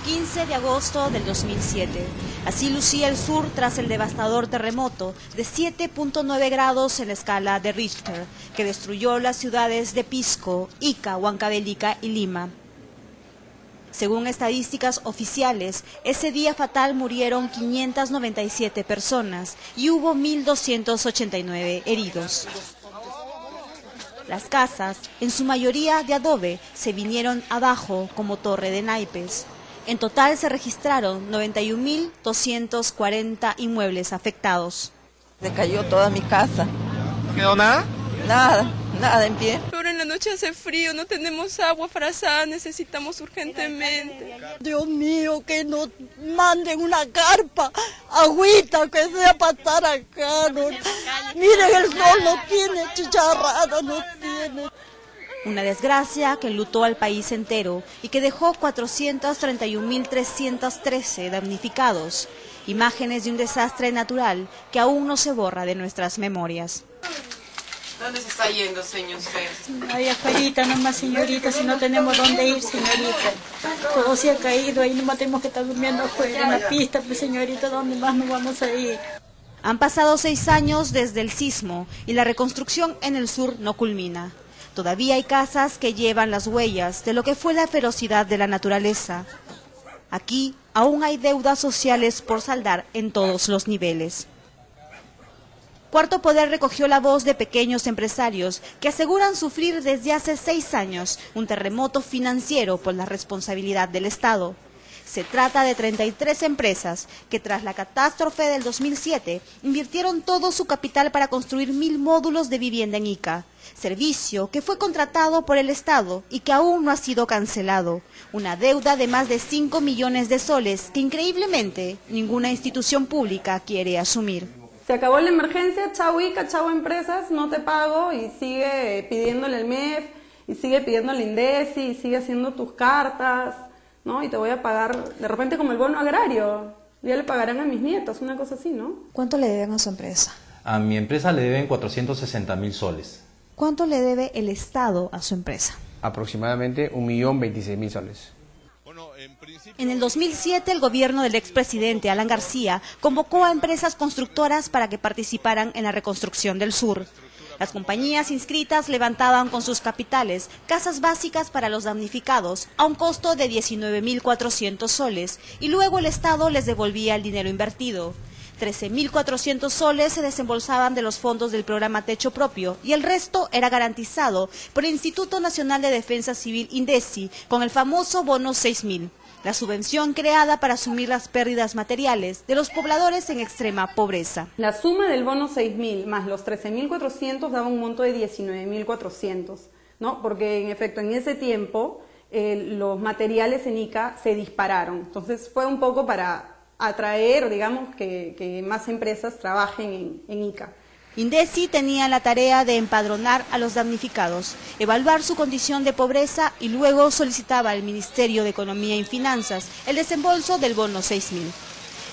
15 de agosto del 2007. Así lucía el sur tras el devastador terremoto de 7.9 grados en la escala de Richter, que destruyó las ciudades de Pisco, Ica, Huancavelica y Lima. Según estadísticas oficiales, ese día fatal murieron 597 personas y hubo 1.289 heridos. Las casas, en su mayoría de adobe, se vinieron abajo como torre de naipes. En total se registraron 91.240 inmuebles afectados. Se cayó toda mi casa. ¿Quedó nada? Nada en pie. Pero en la noche hace frío, no tenemos agua frazada, necesitamos urgentemente. Dios mío, que nos manden una carpa, agüita, que sea para estar acá. No. Miren, el sol no tiene chicharrada, no tiene. Una desgracia que enlutó al país entero y que dejó 431.313 damnificados. Imágenes de un desastre natural que aún no se borra de nuestras memorias. ¿Dónde se está yendo, señor? Ahí afuera nomás, señorita, si no tenemos dónde ir, señorita. Todo se ha caído, ahí nomás tenemos que estar durmiendo afuera en la pista, pues señorita, ¿dónde más nos vamos a ir? Han pasado 6 años desde el sismo y la reconstrucción en el sur no culmina. Todavía hay casas que llevan las huellas de lo que fue la ferocidad de la naturaleza. Aquí aún hay deudas sociales por saldar en todos los niveles. Cuarto Poder recogió la voz de pequeños empresarios que aseguran sufrir desde hace 6 años un terremoto financiero por la responsabilidad del Estado. Se trata de 33 empresas que tras la catástrofe del 2007 invirtieron todo su capital para construir 1.000 módulos de vivienda en Ica, servicio que fue contratado por el Estado y que aún no ha sido cancelado. Una deuda de más de 5 millones de soles que increíblemente ninguna institución pública quiere asumir. Se acabó la emergencia, chau Ica, chau empresas, no te pago, y sigue pidiéndole el MEF, y sigue pidiéndole INDECI, y sigue haciendo tus cartas, ¿no? Y te voy a pagar, de repente como el bono agrario, ya le pagarán a mis nietos, una cosa así, ¿no? ¿Cuánto le deben a su empresa? A mi empresa le deben 460.000 soles. ¿Cuánto le debe el Estado a su empresa? Aproximadamente 1.026.000 soles. En el 2007, el gobierno del expresidente Alan García convocó a empresas constructoras para que participaran en la reconstrucción del sur. Las compañías inscritas levantaban con sus capitales casas básicas para los damnificados a un costo de 19.400 soles y luego el Estado les devolvía el dinero invertido. 13.400 soles se desembolsaban de los fondos del programa Techo Propio y el resto era garantizado por el Instituto Nacional de Defensa Civil INDECI con el famoso bono 6.000. La subvención creada para asumir las pérdidas materiales de los pobladores en extrema pobreza. La suma del bono 6.000 más los 13.400 daba un monto de 19.400, ¿no? Porque en efecto en ese tiempo los materiales en Ica se dispararon. Entonces fue un poco para atraer, digamos, que más empresas trabajen en Ica. INDECI tenía la tarea de empadronar a los damnificados, evaluar su condición de pobreza y luego solicitaba al Ministerio de Economía y Finanzas el desembolso del bono 6.000.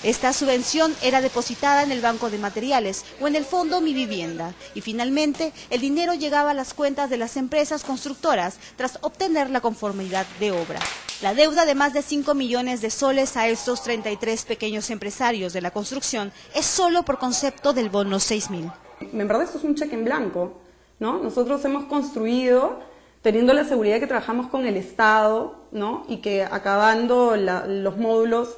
Esta subvención era depositada en el Banco de Materiales o en el Fondo Mi Vivienda y finalmente el dinero llegaba a las cuentas de las empresas constructoras tras obtener la conformidad de obra. La deuda de más de 5 millones de soles a estos 33 pequeños empresarios de la construcción es solo por concepto del bono 6.000. En verdad esto es un cheque en blanco, ¿no? Nosotros hemos construido teniendo la seguridad que trabajamos con el Estado, ¿no? Y que acabando los módulos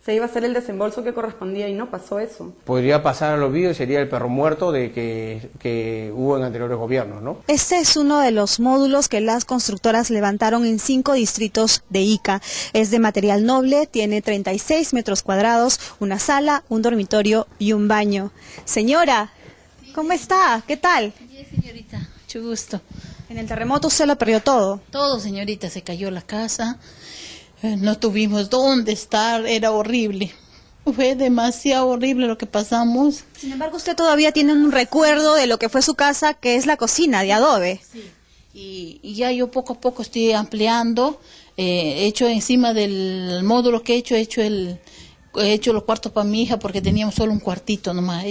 se iba a hacer el desembolso que correspondía y no pasó eso. Podría pasar al olvido y sería el perro muerto de que hubo en anteriores gobiernos, ¿no? Este es uno de los módulos que las constructoras levantaron en 5 distritos de Ica. Es de material noble, tiene 36 metros cuadrados, una sala, un dormitorio y un baño. Señora, ¿cómo está? ¿Qué tal? Bien, señorita, mucho gusto. En el terremoto usted lo perdió todo. Todo, señorita, se cayó la casa, no tuvimos dónde estar, era horrible. Fue demasiado horrible lo que pasamos. Sin embargo, usted todavía tiene un recuerdo de lo que fue su casa, que es la cocina de adobe. Sí. Y ya yo poco a poco estoy ampliando, he hecho encima del módulo que he hecho los cuartos para mi hija porque teníamos solo un cuartito nomás.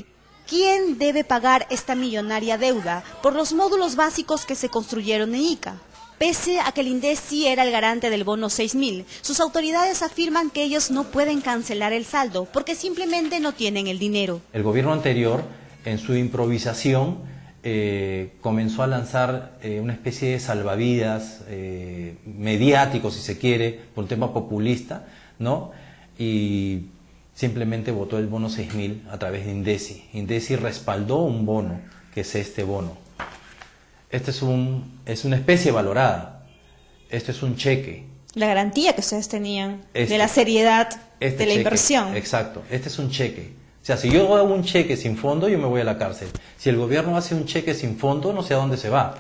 ¿Quién debe pagar esta millonaria deuda por los módulos básicos que se construyeron en Ica? Pese a que el INDECI era el garante del bono 6.000, sus autoridades afirman que ellos no pueden cancelar el saldo porque simplemente no tienen el dinero. El gobierno anterior, en su improvisación, comenzó a lanzar una especie de salvavidas mediático, si se quiere, por un tema populista, ¿no? Y simplemente votó el bono 6.000 a través de INDECI. INDECI respaldó un bono, que es este bono. Este es una especie valorada. Esto es un cheque. La garantía que ustedes tenían de la seriedad de la cheque, inversión. Exacto. Este es un cheque. O sea, si yo hago un cheque sin fondo, yo me voy a la cárcel. Si el gobierno hace un cheque sin fondo, no sé a dónde se va.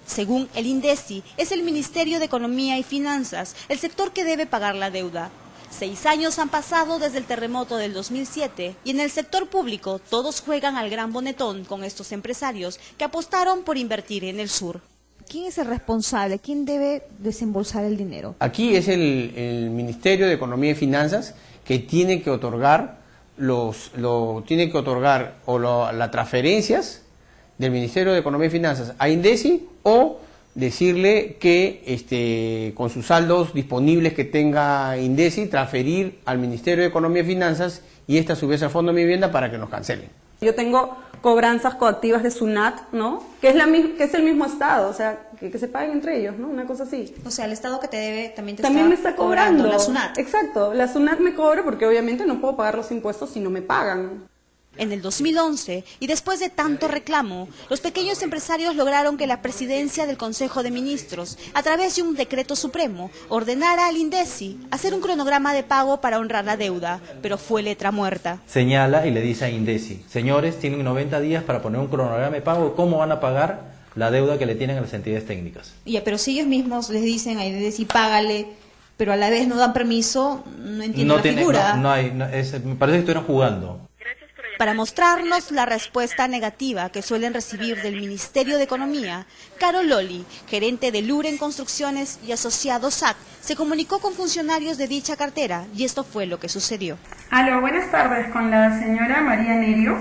Según el INDECI, es el Ministerio de Economía y Finanzas el sector que debe pagar la deuda. 6 años han pasado desde el terremoto del 2007 y en el sector público todos juegan al gran bonetón con estos empresarios que apostaron por invertir en el sur. ¿Quién es el responsable? ¿Quién debe desembolsar el dinero? Aquí es el Ministerio de Economía y Finanzas que tiene que otorgar las transferencias del Ministerio de Economía y Finanzas a INDECI o decirle que con sus saldos disponibles que tenga INDECI, transferir al Ministerio de Economía y Finanzas y a su vez al Fondo de Vivienda para que nos cancelen. Yo tengo cobranzas coactivas de SUNAT, ¿no? Que es el mismo Estado, o sea, que se paguen entre ellos, ¿no? Una cosa así. O sea, el Estado que te debe también me está cobrando la SUNAT. Exacto, la SUNAT me cobra porque obviamente no puedo pagar los impuestos si no me pagan. En el 2011, y después de tanto reclamo, los pequeños empresarios lograron que la presidencia del Consejo de Ministros, a través de un decreto supremo, ordenara al INDECI hacer un cronograma de pago para honrar la deuda, pero fue letra muerta. Señala y le dice a INDECI, señores, tienen 90 días para poner un cronograma de pago, ¿cómo van a pagar la deuda que le tienen a las entidades técnicas? Pero si ellos mismos les dicen a INDECI, págale, pero a la vez no dan permiso, no entiendo la figura. Me parece que estuvieron jugando. Para mostrarnos la respuesta negativa que suelen recibir del Ministerio de Economía, Caro Loli, gerente de Luren Construcciones y asociado SAC, se comunicó con funcionarios de dicha cartera y esto fue lo que sucedió. Aló, buenas tardes, con la señora María Nerio.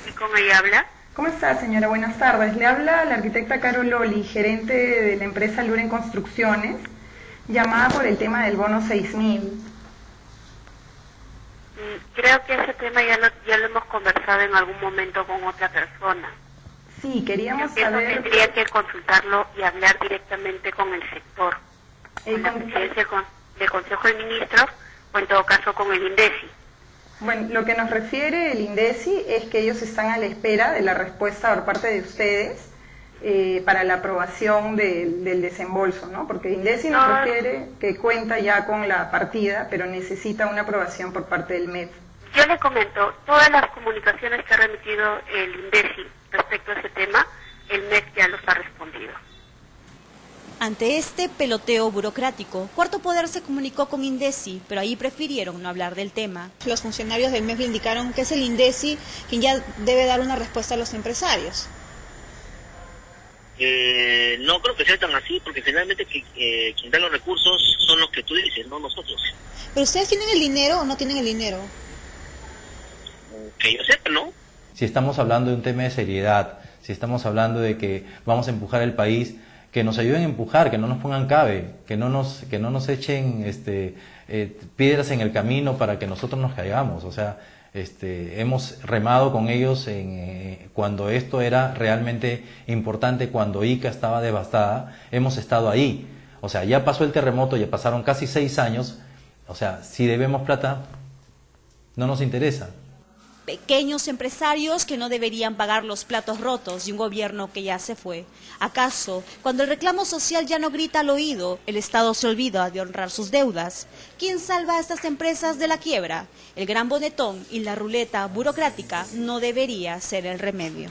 ¿Y con ella habla? ¿Cómo está, señora? Buenas tardes. Le habla la arquitecta Caro Loli, gerente de la empresa Luren Construcciones, llamada por el tema del bono 6.000. Creo que ese tema ya lo hemos conversado en algún momento con otra persona. Sí, queríamos saber... Eso tendría que consultarlo y hablar directamente con el sector, con la presidencia del Consejo de Ministros o en todo caso con el INDECI. Bueno, lo que nos refiere el INDECI es que ellos están a la espera de la respuesta por parte de ustedes para la aprobación del desembolso, ¿no? Porque INDECI nos refiere que cuenta ya con la partida, pero necesita una aprobación por parte del MEF. Yo le comento, todas las comunicaciones que ha remitido el INDECI respecto a ese tema, el MEF ya los ha respondido. Ante este peloteo burocrático, Cuarto Poder se comunicó con INDECI, pero ahí prefirieron no hablar del tema. Los funcionarios del MEF indicaron que es el INDECI quien ya debe dar una respuesta a los empresarios. No creo que sea tan así, porque finalmente quien da los recursos son los que tú dices, no nosotros. ¿Pero ustedes tienen el dinero o no tienen el dinero? Que yo sepa, ¿no? Si estamos hablando de un tema de seriedad, si estamos hablando de que vamos a empujar el país, que nos ayuden a empujar, que no nos pongan cabe, que no nos echen piedras en el camino para que nosotros nos caigamos. O sea, hemos remado con ellos cuando esto era realmente importante, cuando Ica estaba devastada, hemos estado ahí. O sea, ya pasó el terremoto, ya pasaron casi 6 años. O sea, si debemos plata, no nos interesa. Pequeños empresarios que no deberían pagar los platos rotos de un gobierno que ya se fue. ¿Acaso, cuando el reclamo social ya no grita al oído, el Estado se olvida de honrar sus deudas? ¿Quién salva a estas empresas de la quiebra? El gran bonetón y la ruleta burocrática no debería ser el remedio.